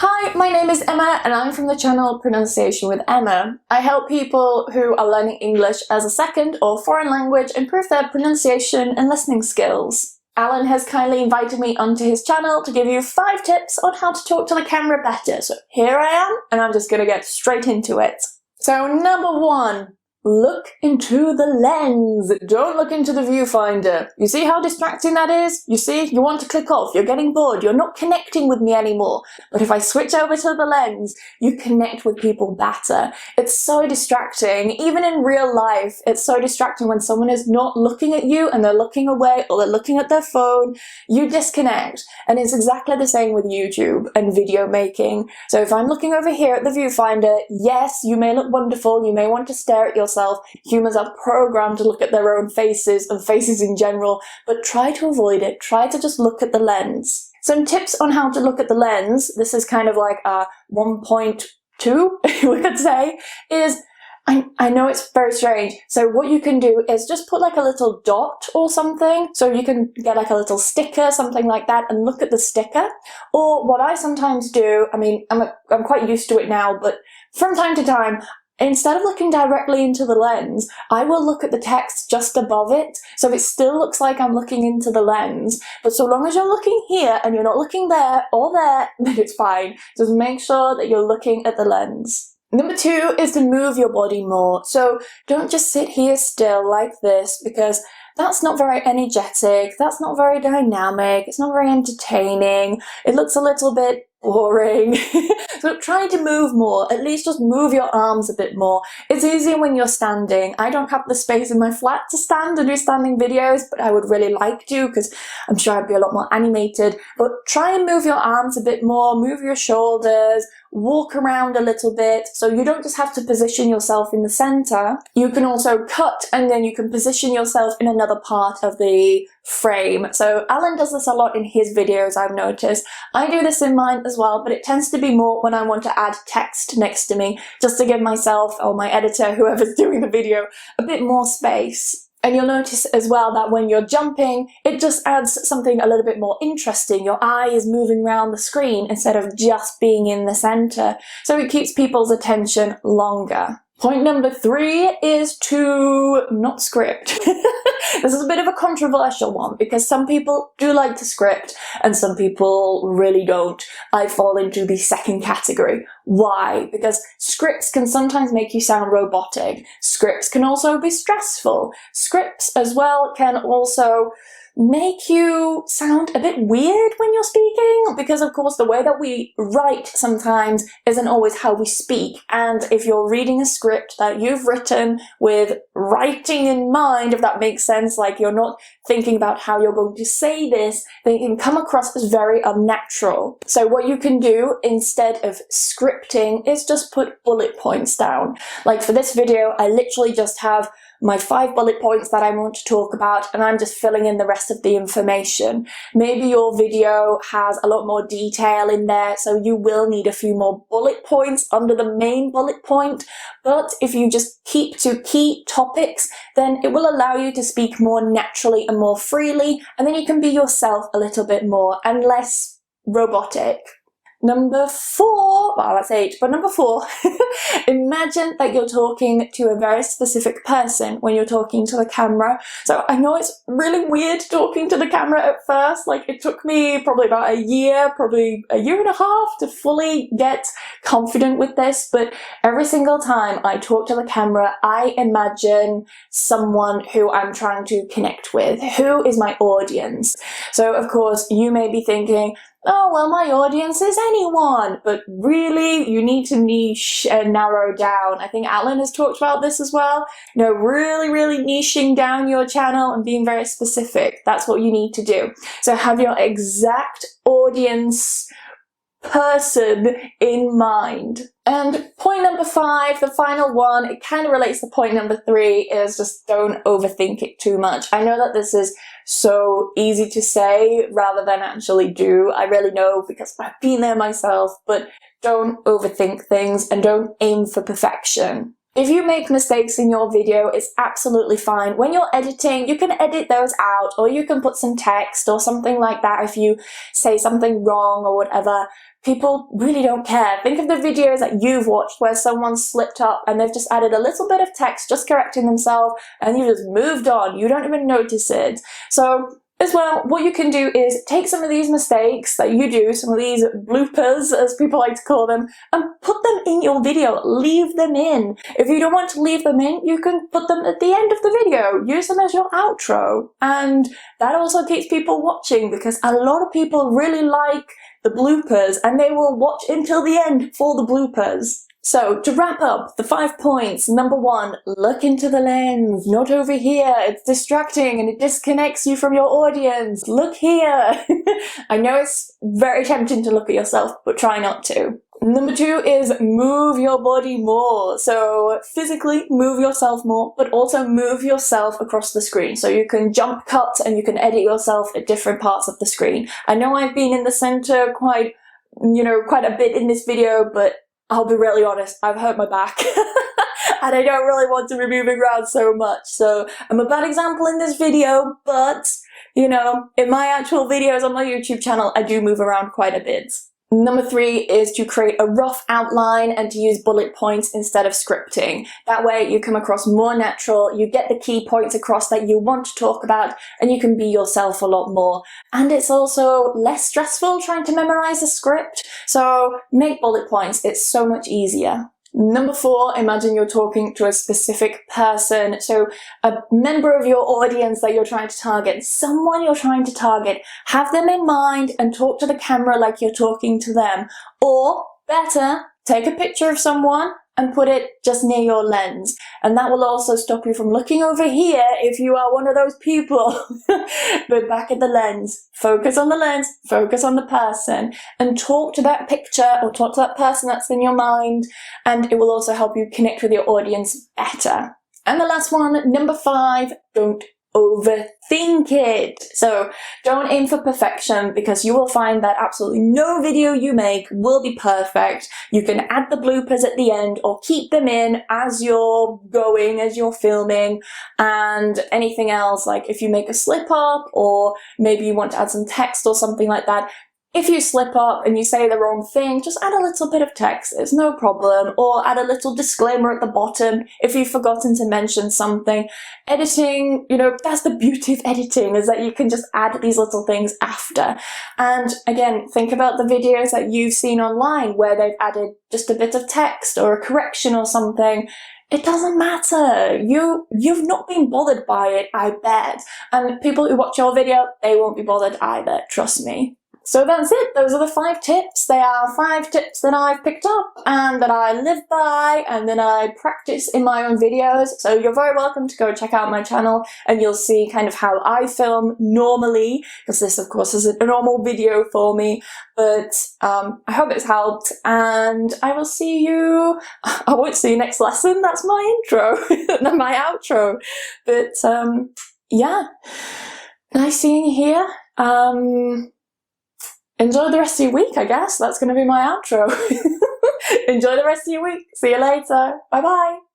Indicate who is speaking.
Speaker 1: Hi, my name is Emma and I'm from the channel Pronunciation with Emma. I help people who are learning English as a second or foreign language improve their pronunciation and listening skills. Alan has kindly invited me onto his channel to give you 5 tips on how to talk to the camera better. So here I am and I'm just going to get straight into it. So number 1. Look into the lens. Don't look into the viewfinder. You see how distracting that is? You see, you want to click off, you're getting bored, you're not connecting with me anymore. But if I switch over to the lens, you connect with people better. It's so distracting. Even in real life, it's so distracting when someone is not looking at you and they're looking away or they're looking at their phone. You disconnect. And it's exactly the same with YouTube and video making. So if I'm looking over here at the viewfinder, yes, you may look wonderful, you may want to stare at yourself. Humans are programmed to look at their own faces and faces in general, but try to avoid it. Try to just look at the lens. Some tips on how to look at the lens, this is kind of like a 1.2, we could say, is I know it's very strange. So what you can do is just put like a little dot or something. So you can get like a little sticker, something like that, and look at the sticker. Or what I sometimes do, I mean, I'm quite used to it now, but from time to time, instead of looking directly into the lens, I will look at the text just above it, so it still looks like I'm looking into the lens. But so long as you're looking here and you're not looking there or there, then it's fine. Just make sure that you're looking at the lens. Number 2 is to move your body more. So don't just sit here still like this, because that's not very energetic, that's not very dynamic, it's not very entertaining, it looks a little bit boring. So try to move more, at least just move your arms a bit more. It's easier when you're standing. I don't have the space in my flat to stand and do standing videos, but I would really like to, because I'm sure I'd be a lot more animated. But try and move your arms a bit more, move your shoulders, walk around a little bit, so you don't just have to position yourself in the center. You can also cut and then you can position yourself in another part of the frame. So Alan does this a lot in his videos, I've noticed. I do this in mine as well, but it tends to be more when I want to add text next to me, just to give myself or my editor, whoever's doing the video, a bit more space. And you'll notice as well that when you're jumping, it just adds something a little bit more interesting. Your eye is moving around the screen instead of just being in the center. So it keeps people's attention longer. Point number 3 is to not script. This is a bit of a controversial one because some people do like to script and some people really don't. I fall into the second category. Why? Because scripts can sometimes make you sound robotic. Scripts can also be stressful. Scripts as well can also make you sound a bit weird when you're speaking, because of course the way that we write sometimes isn't always how we speak. And if you're reading a script that you've written with writing in mind, if that makes sense, like you're not thinking about how you're going to say this, then it can come across as very unnatural. So what you can do instead of scripting is just put bullet points down. Like for this video, I literally just have my 5 bullet points that I want to talk about, and I'm just filling in the rest of the information. Maybe your video has a lot more detail in there, so you will need a few more bullet points under the main bullet point. But if you just keep to key topics, then it will allow you to speak more naturally and more freely, and then you can be yourself a little bit more and less robotic. Number 4, well that's 8, but number 4, imagine that you're talking to a very specific person when you're talking to the camera. So I know it's really weird talking to the camera at first, like it took me probably about a year, probably a year and a half to fully get confident with this, but every single time I talk to the camera, I imagine someone who I'm trying to connect with, who is my audience. So of course you may be thinking, oh, well, my audience is anyone. But really, you need to niche and narrow down. I think Alan has talked about this as well. You know, really niching down your channel and being very specific. That's what you need to do. So have your exact audience person in mind. And point number 5, the final one, it kind of relates to point number 3, is just don't overthink it too much. I know that this is so easy to say rather than actually do. I really know because I've been there myself, but don't overthink things and don't aim for perfection. If you make mistakes in your video, it's absolutely fine. When you're editing, you can edit those out, or you can put some text or something like that if you say something wrong or whatever. people really don't care. Think of the videos that you've watched where someone slipped up and they've just added a little bit of text, just correcting themselves, and you just moved on. You don't even notice it. So as well, what you can do is take some of these mistakes that you do, some of these bloopers, as people like to call them, and put them in your video. Leave them in. If you don't want to leave them in, you can put them at the end of the video. Use them as your outro. And that also keeps people watching, because a lot of people really like the bloopers and they will watch until the end for the bloopers. So, to wrap up, the 5 points. Number 1, look into the lens, not over here. It's distracting and it disconnects you from your audience. Look here. I know it's very tempting to look at yourself, but try not to. Number 2 is move your body more. So, physically move yourself more, but also move yourself across the screen. So you can jump cut and you can edit yourself at different parts of the screen. I know I've been in the center quite a bit in this video, but I'll be really honest, I've hurt my back and I don't really want to be moving around so much. So I'm a bad example in this video, but in my actual videos on my YouTube channel, I do move around quite a bit. Number 3 is to create a rough outline and to use bullet points instead of scripting. That way you come across more natural, you get the key points across that you want to talk about, and you can be yourself a lot more. And it's also less stressful trying to memorize a script, so make bullet points, it's so much easier. Number 4, imagine you're talking to a specific person, so a member of your audience that you're trying to target, someone you're trying to target. Have them in mind and talk to the camera like you're talking to them. Or, better, take a picture of someone and put it just near your lens. And that will also stop you from looking over here if you are one of those people. But back at the lens, focus on the lens, focus on the person, and talk to that picture or talk to that person that's in your mind, and it will also help you connect with your audience better. And the last one, number 5, don't overthink it. So don't aim for perfection, because you will find that absolutely no video you make will be perfect. You can add the bloopers at the end or keep them in as you're going, as you're filming, and anything else, like if you make a slip up or maybe you want to add some text or something like that. If you slip up and you say the wrong thing, just add a little bit of text, it's no problem, or add a little disclaimer at the bottom if you've forgotten to mention something. Editing, that's the beauty of editing, is that you can just add these little things after. And again, think about the videos that you've seen online where they've added just a bit of text or a correction or something. It doesn't matter. You've not been bothered by it, I bet. And people who watch your video, they won't be bothered either, trust me. So that's it. Those are the 5 tips. They are 5 tips that I've picked up and that I live by and that I practice in my own videos. So you're very welcome to go check out my channel and you'll see kind of how I film normally, because this of course is a normal video for me. But I hope it's helped, and I will see you. I won't see you next lesson. That's my intro, not my outro. But yeah, nice seeing you here. Enjoy the rest of your week, I guess. That's going to be my outro. Enjoy the rest of your week. See you later. Bye-bye.